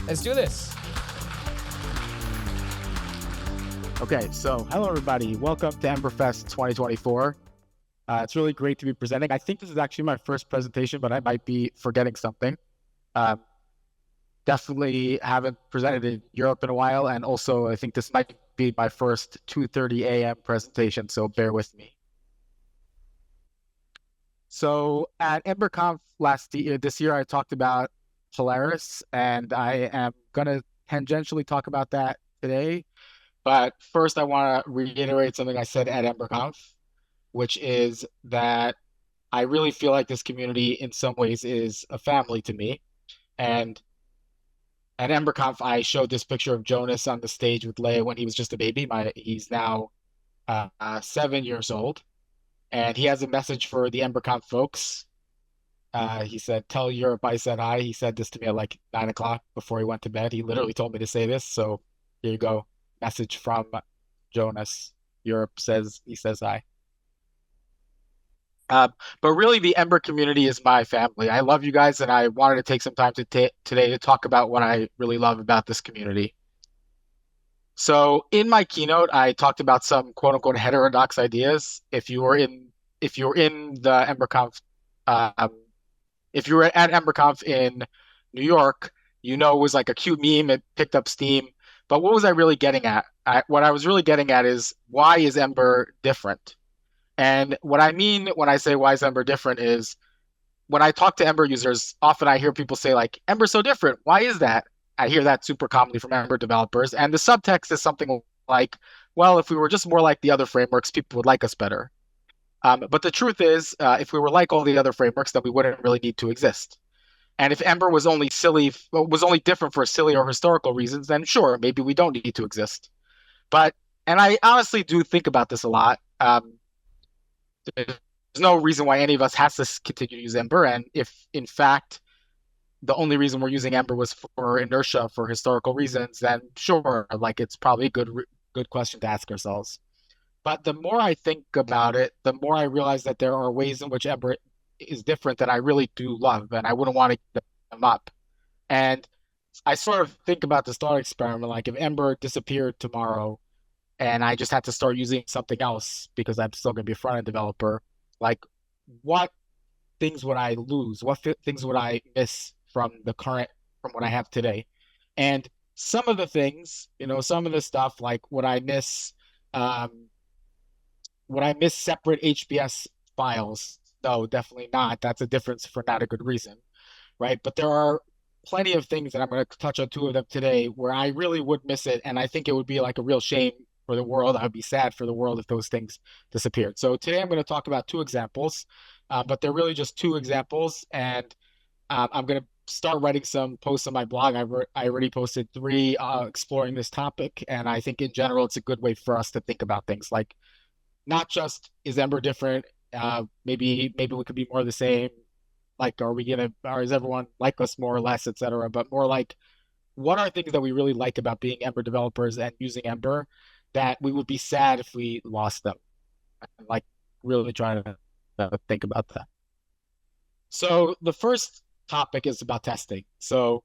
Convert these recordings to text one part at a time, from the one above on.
Let's do this. Okay, so hello everybody. Welcome to EmberFest 2024. It's really great to be presenting. I think this is actually my first presentation, but I might be forgetting something. Definitely haven't presented in Europe in a while, and also I think this might be my first 2:30 a.m. presentation, so bear with me. So at EmberConf this year, I talked about Polaris, and I am going to tangentially talk about that today. But first, I want to reiterate something I said at EmberConf, which is that I really feel like this community in some ways is a family to me. And at EmberConf, I showed this picture of Jonas on the stage with Leia when he was just a baby. He's now 7 years old. And he has a message for the EmberConf folks. He said, "Tell Europe I said hi." He said this to me at like 9 o'clock before he went to bed. He literally told me to say this. So here you go. Message from Jonas. Europe says hi. But really, the Ember community is my family. I love you guys, and I wanted to take some time today to talk about what I really love about this community. So in my keynote, I talked about some quote unquote heterodox ideas. If you were in the EmberConf, if you were at EmberConf in New York, it was like a cute meme. It picked up steam. But what was I really getting at? What I was really getting at is, why is Ember different? And what I mean when I say why is Ember different is, when I talk to Ember users, often I hear people say like, Ember's so different. Why is that? I hear that super commonly from Ember developers. And the subtext is something like, well, if we were just more like the other frameworks, people would like us better. But the truth is, if we were like all the other frameworks, then we wouldn't really need to exist. And if Ember was only different for silly or historical reasons, then sure, maybe we don't need to exist. And I honestly do think about this a lot. There's no reason why any of us has to continue to use Ember. And if, in fact, the only reason we're using Ember was for inertia, for historical reasons, then sure, like it's probably a good question to ask ourselves. But the more I think about it, the more I realize that there are ways in which Ember is different that I really do love, and I wouldn't want to give them up. And I sort of think about the thought experiment, like if Ember disappeared tomorrow and I just had to start using something else because I'm still going to be a front-end developer, like what things would I lose? What things would I miss from what I have today? And some of the things, some of the stuff, like would I miss separate HBS files? No, definitely not. That's a difference for not a good reason, right? But there are plenty of things, and I'm going to touch on two of them today, where I really would miss it, and I think it would be like a real shame for the world. I would be sad for the world if those things disappeared. So today I'm going to talk about two examples, but they're really just two examples, and I'm going to start writing some posts on my blog. I already posted 3 exploring this topic, and I think in general it's a good way for us to think about things, like not just is Ember different, maybe we could be more the same, like or is everyone like us more or less, etc., but more like, what are things that we really like about being Ember developers and using Ember that we would be sad if we lost them? Like really trying to think about that. So the first topic is about testing. So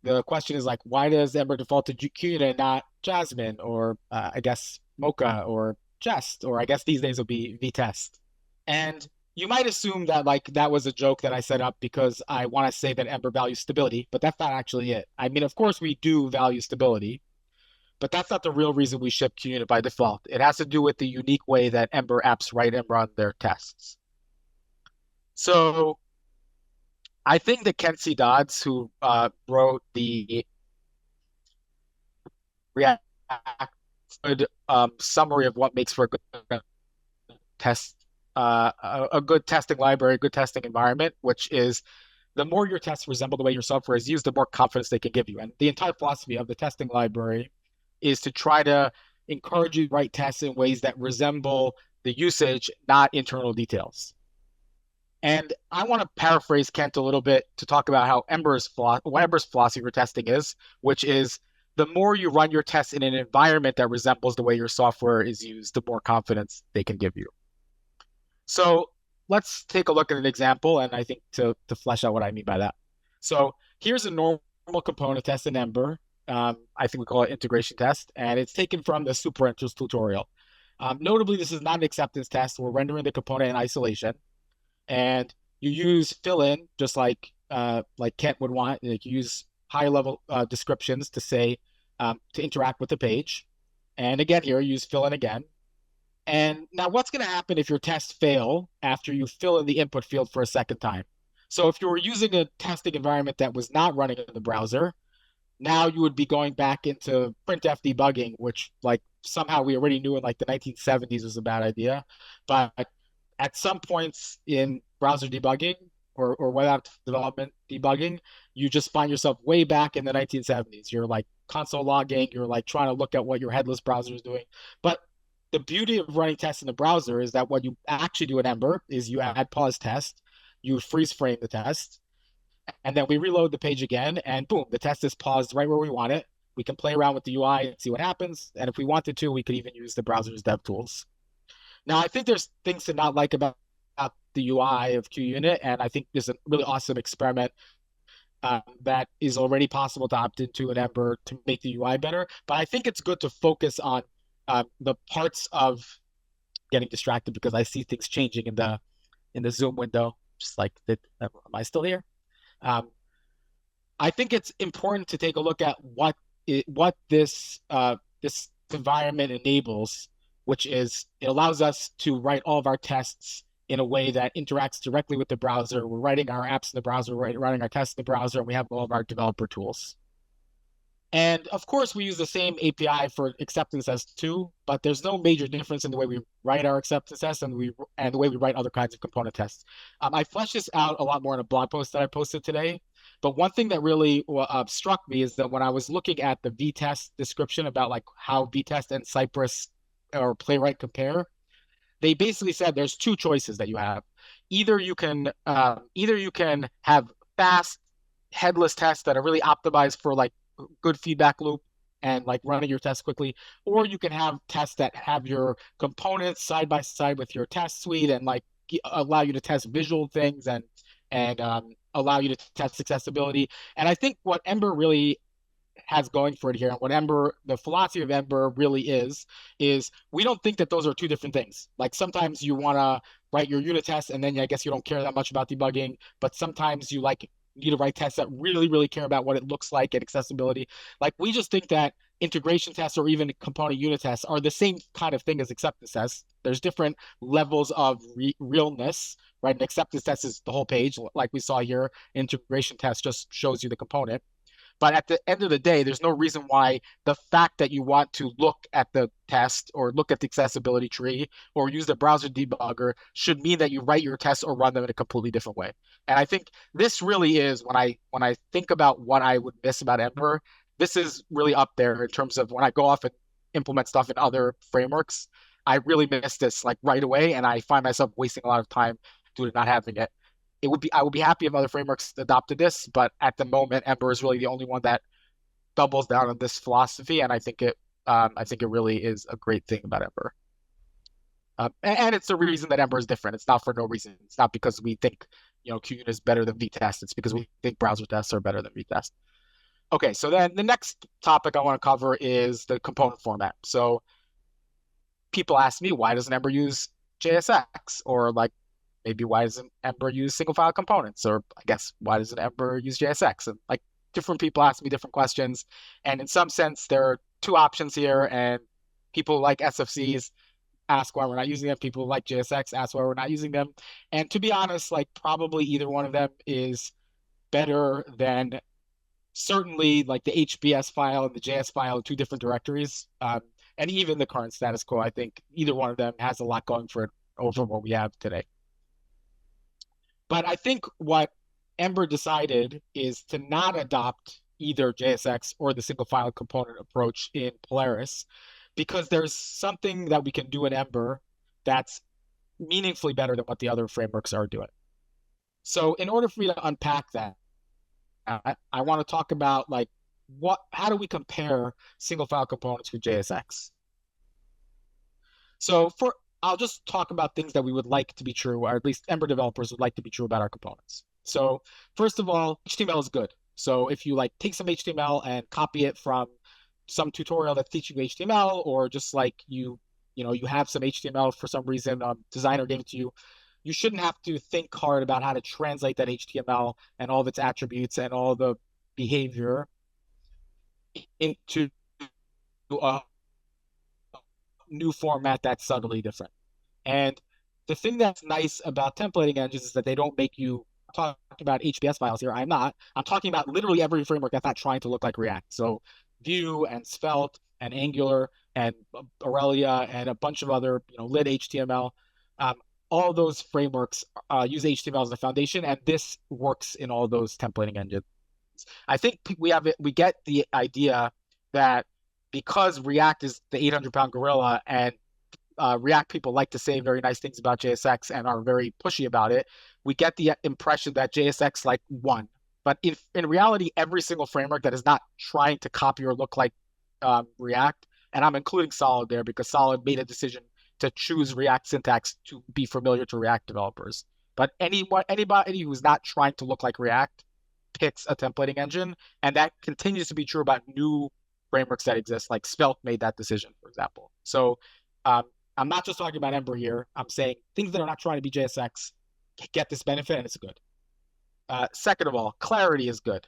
the question is like, why does Ember default to Keynote and not Jasmine, or I guess Mocha, or Jest, or I guess these days will be VTest? And you might assume that like that was a joke that I set up because I want to say that Ember values stability, but that's not actually it. I mean, of course we do value stability, but that's not the real reason we ship Keynote by default. It has to do with the unique way that Ember apps write and run their tests. So I think that Kenzie Dodds, who wrote the React summary of what makes for a good test, a good testing library, a good testing environment, which is the more your tests resemble the way your software is used, the more confidence they can give you. And the entire philosophy of the testing library is to try to encourage you to write tests in ways that resemble the usage, not internal details. And I want to paraphrase Kent a little bit to talk about what Ember's philosophy for testing is, which is the more you run your tests in an environment that resembles the way your software is used, the more confidence they can give you. So let's take a look at an example, and I think to flesh out what I mean by that. So here's a normal component test in Ember. I think we call it integration test, and it's taken from the super interest tutorial. Notably, this is not an acceptance test. We're rendering the component in isolation, and you use fill-in just like Kent would want. Like you use high-level descriptions to say to interact with the page, and again here use fill-in again. And now, what's going to happen if your tests fail after you fill in the input field for a second time? So if you were using a testing environment that was not running in the browser, now you would be going back into printf debugging, which like somehow we already knew in like the 1970s was a bad idea. But at some points in browser debugging or web app development debugging, you just find yourself way back in the 1970s. You're like console logging, you're like trying to look at what your headless browser is doing. But the beauty of running tests in the browser is that what you actually do in Ember is you add pause test, you freeze frame the test, and then we reload the page again, and boom, the test is paused right where we want it. We can play around with the UI and see what happens. And if we wanted to, we could even use the browser's dev tools. Now, I think there's things to not like about the UI of QUnit, and I think there's a really awesome experiment that is already possible to opt into in Ember to make the UI better. But I think it's good to focus on the parts of getting distracted because I see things changing in the Zoom window. Just like, am I still here? I think it's important to take a look at what this environment enables, which is it allows us to write all of our tests in a way that interacts directly with the browser. We're writing our apps in the browser, we're writing our tests in the browser, and we have all of our developer tools. And of course, we use the same API for acceptance tests too, but there's no major difference in the way we write our acceptance tests and the way we write other kinds of component tests. I fleshed this out a lot more in a blog post that I posted today. But one thing that really struck me is that when I was looking at the VTest description about like how VTest and Cypress or Playwright compare, they basically said there's two choices that you have. Either you can have fast headless tests that are really optimized for like good feedback loop and like running your tests quickly, or you can have tests that have your components side by side with your test suite and like allow you to test visual things and allow you to test accessibility. And I think what Ember really has going for it here, and what the philosophy of Ember really is we don't think that those are two different things. Like sometimes you want to write your unit tests and then I guess you don't care that much about debugging, but sometimes you like need to write tests that really, really care about what it looks like and accessibility. Like we just think that integration tests or even component unit tests are the same kind of thing as acceptance tests. There's different levels of realness, right? An acceptance test is the whole page, like we saw here. Integration test just shows you the component. But at the end of the day, there's no reason why the fact that you want to look at the test or look at the accessibility tree or use the browser debugger should mean that you write your tests or run them in a completely different way. And I think this really is when I think about what I would miss about Ember, this is really up there in terms of when I go off and implement stuff in other frameworks. I really miss this like right away, and I find myself wasting a lot of time due to not having it. I would be happy if other frameworks adopted this, but at the moment, Ember is really the only one that doubles down on this philosophy, and I think it really is a great thing about Ember. And it's the reason that Ember is different. It's not for no reason. It's not because we think QUnit is better than VTest. It's because we think browser tests are better than VTest. Okay, so then the next topic I want to cover is the component format. So people ask me, why doesn't Ember use JSX? Or like, maybe why doesn't Ember use single file components? Or I guess, why doesn't Ember use JSX? And like different people ask me different questions. And in some sense, there are two options here. And people like SFCs ask why we're not using them. People like JSX ask why we're not using them. And to be honest, like probably either one of them is better than certainly like the HBS file and the JS file, two different directories. And even the current status quo, I think either one of them has a lot going for it over what we have today. But I think what Ember decided is to not adopt either JSX or the single file component approach in Polaris, because there's something that we can do in Ember that's meaningfully better than what the other frameworks are doing. So in order for me to unpack that, I want to talk about like how do we compare single file components with JSX? So I'll just talk about things that we would like to be true, or at least Ember developers would like to be true about our components. So first of all, HTML is good. So if you like take some HTML and copy it from some tutorial that's teaching you HTML, or just like you have some HTML for some reason, designer gave it to you, you shouldn't have to think hard about how to translate that HTML and all of its attributes and all the behavior into a new format that's subtly different. And the thing that's nice about templating engines is that they don't make you talk about HBS files here. I'm not. I'm talking about literally every framework that's not trying to look like React. So Vue and Svelte and Angular and Aurelia and a bunch of other, lit HTML. Um, all those frameworks use HTML as the foundation, and this works in all those templating engines. I think we get the idea that because React is the 800-pound gorilla, and React people like to say very nice things about JSX and are very pushy about it, we get the impression that JSX like won. But in reality, every single framework that is not trying to copy or look like React, and I'm including Solid there because Solid made a decision to choose React syntax to be familiar to React developers. But anybody who's not trying to look like React picks a templating engine, and that continues to be true about new frameworks that exist. Like Svelte made that decision, for example. So I'm not just talking about Ember here. I'm saying things that are not trying to be JSX get this benefit, and it's good. Second of all, clarity is good.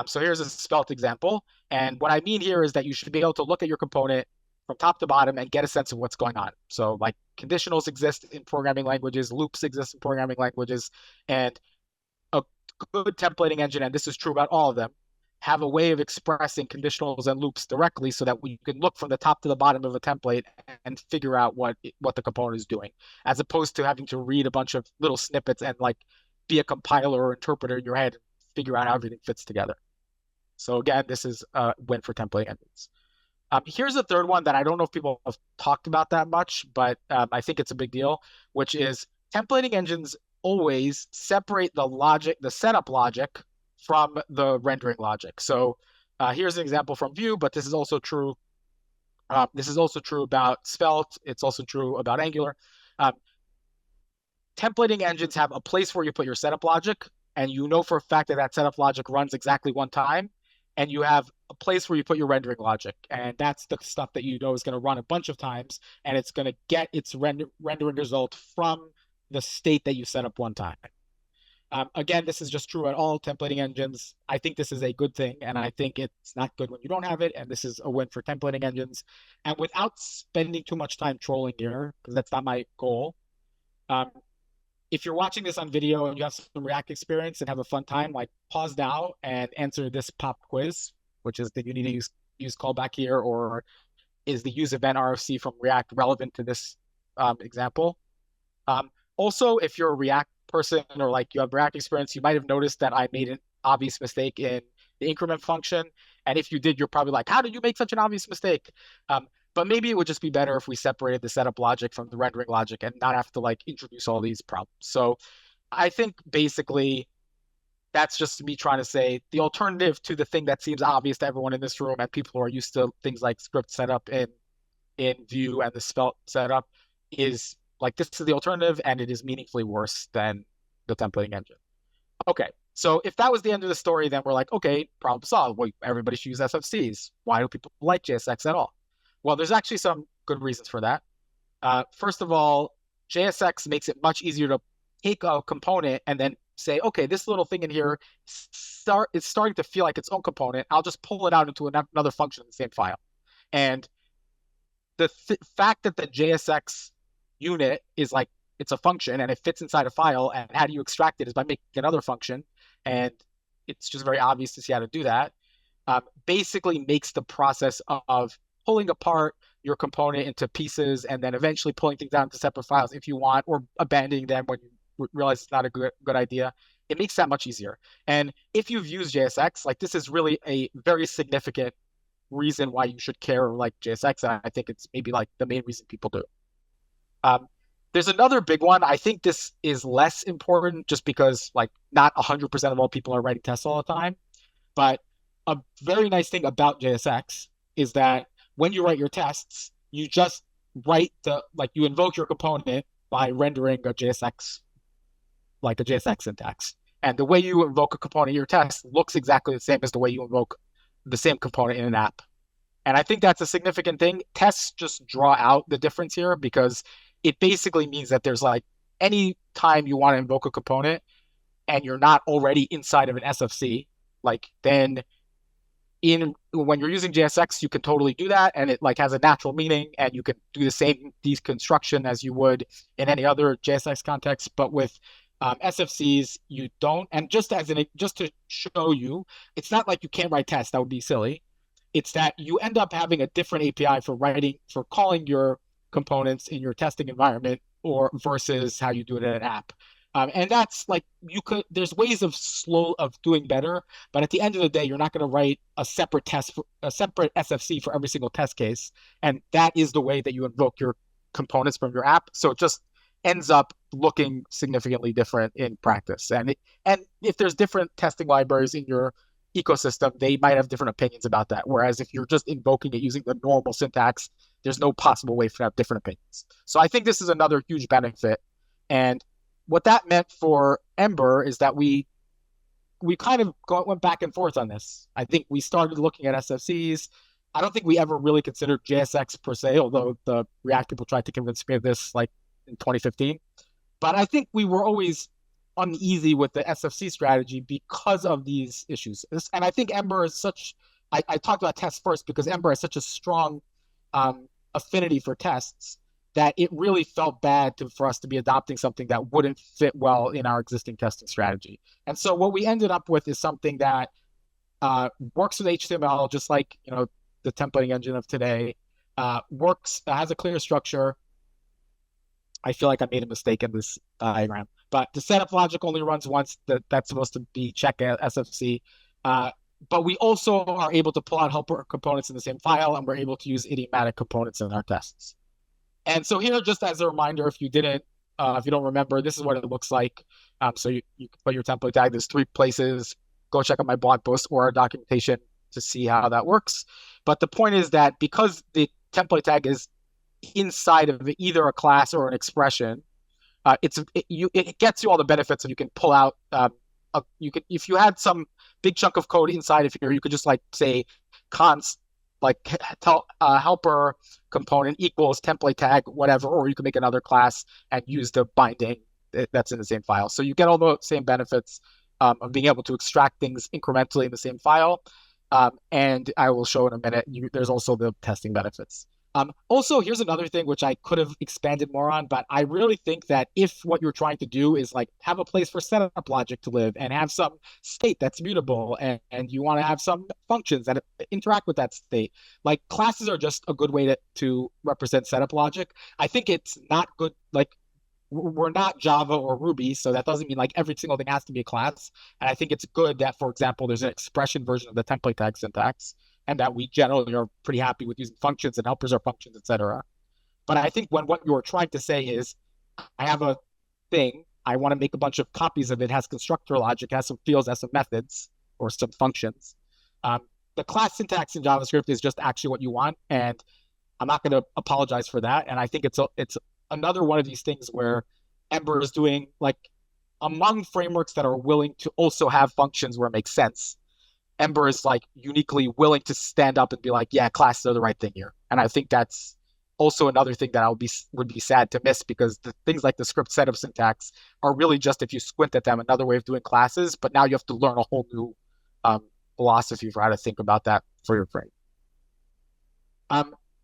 So here's a Svelte example. And what I mean here is that you should be able to look at your component from top to bottom and get a sense of what's going on. So like conditionals exist in programming languages, loops exist in programming languages, and a good templating engine, and this is true about all of them, have a way of expressing conditionals and loops directly so that we can look from the top to the bottom of a template and figure out what the component is doing, as opposed to having to read a bunch of little snippets and like be a compiler or interpreter in your head and figure out how everything fits together. So again, this is a win for templating engines. Here's a third one that I don't know if people have talked about that much, but I think it's a big deal, which is templating engines always separate the setup logic from the rendering logic. So here's an example from Vue, but this is also true. This is also true about Svelte. It's also true about Angular. Templating engines have a place where you put your setup logic, and you know for a fact that that setup logic runs exactly one time. And you have a place where you put your rendering logic, and that's the stuff that you know is going to run a bunch of times, and it's going to get its rendering result from the state that you set up one time. Again, this is just true at all templating engines. I think this is a good thing, and I think it's not good when you don't have it, and this is a win for templating engines. And without spending too much time trolling here, because that's not my goal, if you're watching this on video and you have some React experience and have a fun time, like pause now and answer this pop quiz, which is, did you need to use callback here, or is the use event RFC from React relevant to this example? Also, if you're a React person or like you have React experience, you might have noticed that I made an obvious mistake in the increment function. And if you did, you're probably like, how did you make such an obvious mistake? But maybe it would just be better if we separated the setup logic from the rendering logic and not have to like introduce all these problems. So I think basically that's just me trying to say the alternative to the thing that seems obvious to everyone in this room and people who are used to things like script setup in Vue and the Svelte setup is like, this is the alternative, and it is meaningfully worse than the templating engine. Okay, so if that was the end of the story, then we're like, okay, problem solved. Well, everybody should use SFCs. Why do people like JSX at all? Well, there's actually some good reasons for that. First of all, JSX makes it much easier to take a component and then say, okay, this little thing in here is starting to feel like its own component. I'll just pull it out into another function in the same file. And the fact that the JSX unit is like, it's a function and it fits inside a file, and how do you extract it is by making another function, and it's just very obvious to see how to do that. Basically makes the process of pulling apart your component into pieces and then eventually pulling things down into separate files if you want, or abandoning them when you realize it's not a good idea. It makes that much easier. And if you've used JSX, like, this is really a very significant reason why you should care like JSX. And I think it's maybe like the main reason people do. There's another big one. I think this is less important just because like not 100% of all people are writing tests all the time. But a very nice thing about JSX is that when you write your tests, you just write you invoke your component by rendering a JSX syntax. And the way you invoke a component in your test looks exactly the same as the way you invoke the same component in an app. And I think that's a significant thing. Tests just draw out the difference here because it basically means that there's like any time you want to invoke a component and you're not already inside of an SFC, like then in when you're using JSX, you can totally do that, and it like has a natural meaning, and you can do the same deconstruction as you would in any other JSX context. But with SFCs, you don't. And just to show you, it's not like you can't write tests. That would be silly. It's that you end up having a different API for calling your components in your testing environment or versus how you do it in an app. And that's like there's ways of doing better, but at the end of the day, you're not going to write a separate SFC for every single test case. And that is the way that you invoke your components from your app. So it just ends up looking significantly different in practice. And if there's different testing libraries in your ecosystem, they might have different opinions about that. Whereas if you're just invoking it using the normal syntax, there's no possible way for to have different opinions. So I think this is another huge benefit. And what that meant for Ember is that we kind of went back and forth on this. I think we started looking at SFCs. I don't think we ever really considered JSX per se, although the React people tried to convince me of this like in 2015. But I think we were always uneasy with the SFC strategy because of these issues. And I think Ember is I talked about tests first because Ember has such a strong affinity for tests that it really felt bad for us to be adopting something that wouldn't fit well in our existing testing strategy. And so what we ended up with is something that works with HTML, just like the templating engine of today, has a clear structure. I feel like I made a mistake in this diagram, but the setup logic only runs once. That's supposed to be check SFC. But we also are able to pull out helper components in the same file, and we're able to use idiomatic components in our tests. And so here, just as a reminder, if you don't remember, this is what it looks like. So you can put your template tag. There's 3 places. Go check out my blog post or our documentation to see how that works. But the point is that because the template tag is inside of either a class or an expression, it gets you all the benefits, and you can pull out. If you had some big chunk of code inside of here, you could just like say const helper component equals template tag, whatever, or you can make another class and use the binding that's in the same file. So you get all the same benefits of being able to extract things incrementally in the same file. And I will show in a minute. There's also the testing benefits. Also, here's another thing which I could have expanded more on, but I really think that if what you're trying to do is like have a place for setup logic to live and have some state that's mutable, and you want to have some functions that interact with that state, like classes are just a good way to represent setup logic. I think it's not good, like we're not Java or Ruby, so that doesn't mean like every single thing has to be a class. And I think it's good that, for example, there's an expression version of the template tag syntax, and that we generally are pretty happy with using functions and helpers are functions, etc. But I think when what you're trying to say is, I have a thing, I want to make a bunch of copies of it, has constructor logic, has some fields, has some methods, or some functions. The class syntax in JavaScript is just actually what you want, and I'm not going to apologize for that. And I think it's another one of these things where Ember is doing, like, among frameworks that are willing to also have functions where it makes sense, Ember is like uniquely willing to stand up and be like, yeah, classes are the right thing here. And I think that's also another thing that would be sad to miss, because the things like the script setup syntax are really just, if you squint at them, another way of doing classes. But now you have to learn a whole new philosophy for how to think about that for your frame.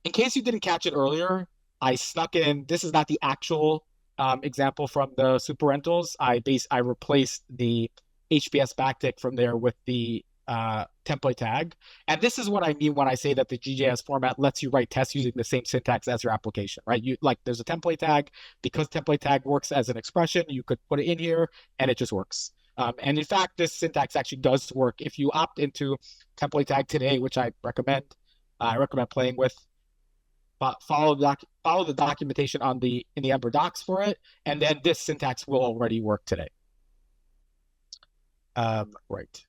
In case you didn't catch it earlier, I snuck in, this is not the actual example from the super rentals. I replaced the HBS backtick from there with the template tag. And this is what I mean when I say that the GJS format lets you write tests using the same syntax as your application, right? There's a template tag. Because template tag works as an expression, you could put it in here and it just works. And in fact, this syntax actually does work. If you opt into template tag today, which I recommend playing with, follow the documentation in the Ember docs for it, and then this syntax will already work today. Right.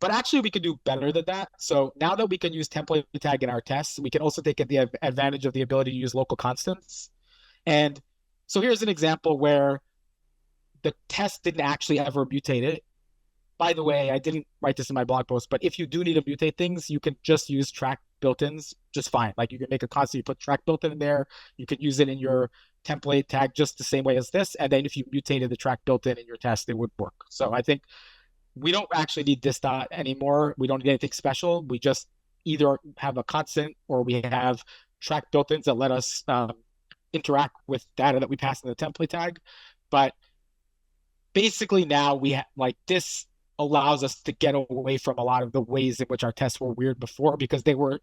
But actually, we can do better than that. So now that we can use template tag in our tests, we can also take the advantage of the ability to use local constants. And so here's an example where the test didn't actually ever mutate it. by the way, I didn't write this in my blog post, but if you do need to mutate things, you can just use track built-ins just fine. Like you can make a constant, you put track built-in in there, you could use it in your template tag just the same way as this. And then if you mutated the track built-in in your test, it would work. So I think we don't actually need this dot anymore. We don't need anything special. We just either have a constant or we have track built-ins that let us interact with data that we pass in the template tag. But basically now like this allows us to get away from a lot of the ways in which our tests were weird before, because they were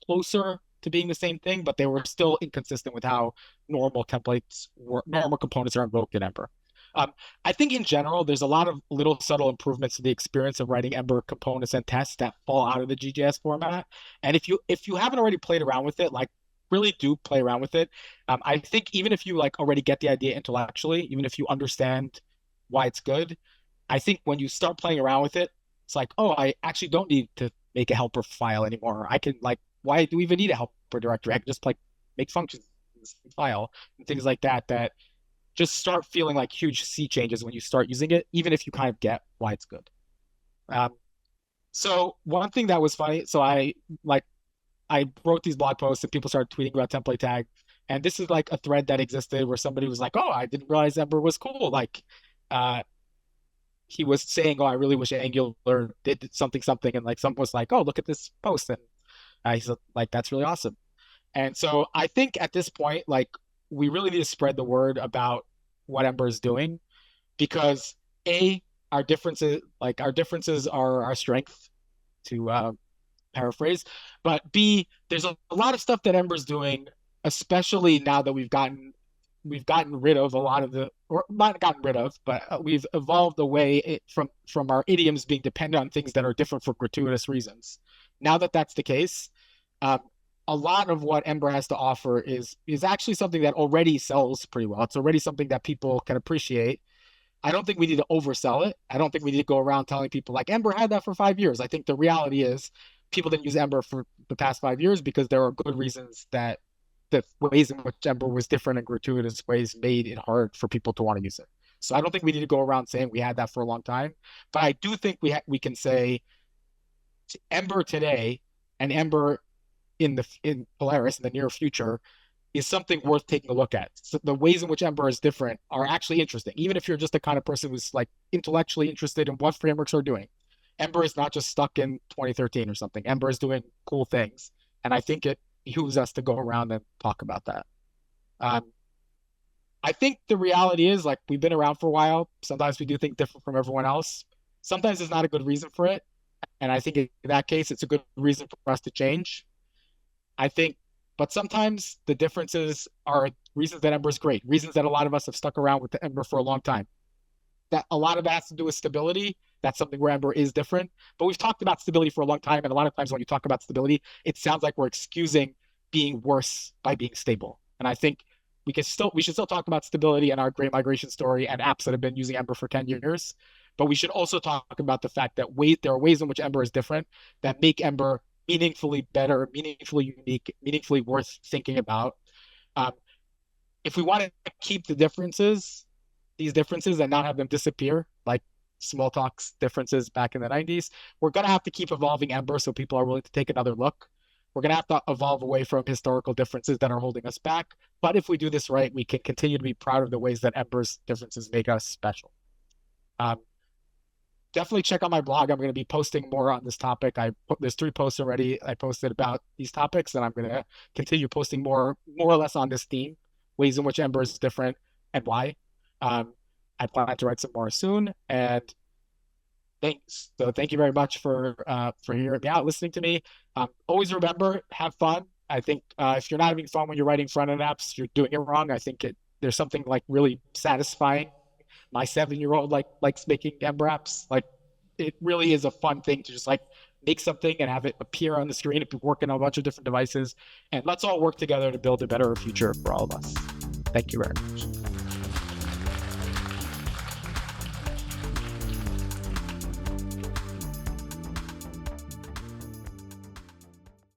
closer to being the same thing, but they were still inconsistent with how normal components are invoked in Ember. I think in general, there's a lot of little subtle improvements to the experience of writing Ember components and tests that fall out of the GJS format. And if you haven't already played around with it, like really do play around with it. I think even if you like already get the idea intellectually, even if you understand why it's good, I think when you start playing around with it, it's like, oh, I actually don't need to make a helper file anymore. I can like, why do we even need a helper directory? I can just like make functions in this file and things like that just start feeling like huge sea changes when you start using it, even if you kind of get why it's good. So one thing that was funny, so I wrote these blog posts and people started tweeting about template tag. And this is like a thread that existed where somebody was like, oh, I didn't realize Ember was cool. Like, he was saying, oh, I really wish Angular did something. And like someone was like, oh, look at this post. And he's like, that's really awesome. And so I think at this point, like, we really need to spread the word about what Ember is doing, because our differences are our strength, to paraphrase, but B, there's a lot of stuff that Ember's doing, especially now that we've gotten rid of a lot of or not gotten rid of, but we've evolved away from our idioms being dependent on things that are different for gratuitous reasons. Now that that's the case, a lot of what Ember has to offer is actually something that already sells pretty well. It's already something that people can appreciate. I don't think we need to oversell it. I don't think we need to go around telling people like Ember had that for 5 years. I think the reality is people didn't use Ember for the past 5 years because there are good reasons that the ways in which Ember was different and gratuitous ways made it hard for people to want to use it. So I don't think we need to go around saying we had that for a long time. But I do think we can say Ember today and Ember in Polaris in the near future is something worth taking a look at. So the ways in which Ember is different are actually interesting, even if you're just the kind of person who's like intellectually interested in what frameworks are doing. Ember is not just stuck in 2013 or something. Ember is doing cool things, and I think it behooves us to go around and talk about that. I think the reality is, like, we've been around for a while. Sometimes we do think different from everyone else. Sometimes it's not a good reason for it, and I think in that case, it's a good reason for us to change. I think, but sometimes the differences are reasons that Ember is great, reasons that a lot of us have stuck around with the Ember for a long time. That a lot of that has to do with stability. That's something where Ember is different. But we've talked about stability for a long time, and a lot of times when you talk about stability, it sounds like we're excusing being worse by being stable. And I think we should still talk about stability and our great migration story and apps that have been using Ember for 10 years. But we should also talk about the fact that there are ways in which Ember is different that make Ember meaningfully better, meaningfully unique, meaningfully worth thinking about. If we want to keep these differences and not have them disappear, like Smalltalk's differences back in the 90s, we're going to have to keep evolving Ember so people are willing to take another look. We're going to have to evolve away from historical differences that are holding us back. But if we do this right, we can continue to be proud of the ways that Ember's differences make us special. Definitely check out my blog. I'm going to be posting more on this topic. There's 3 posts already I posted about these topics, and I'm going to continue posting more or less on this theme, ways in which Ember is different and why. I plan to write some more soon, and thanks. So thank you very much for hearing me out, listening to me. Always remember, have fun. I think if you're not having fun when you're writing front-end apps, you're doing it wrong. I think there's something like really satisfying. My 7-year-old likes making Ember apps. Like, it really is a fun thing to just like make something and have it appear on the screen and be working on a bunch of different devices. And let's all work together to build a better future for all of us. Thank you very much.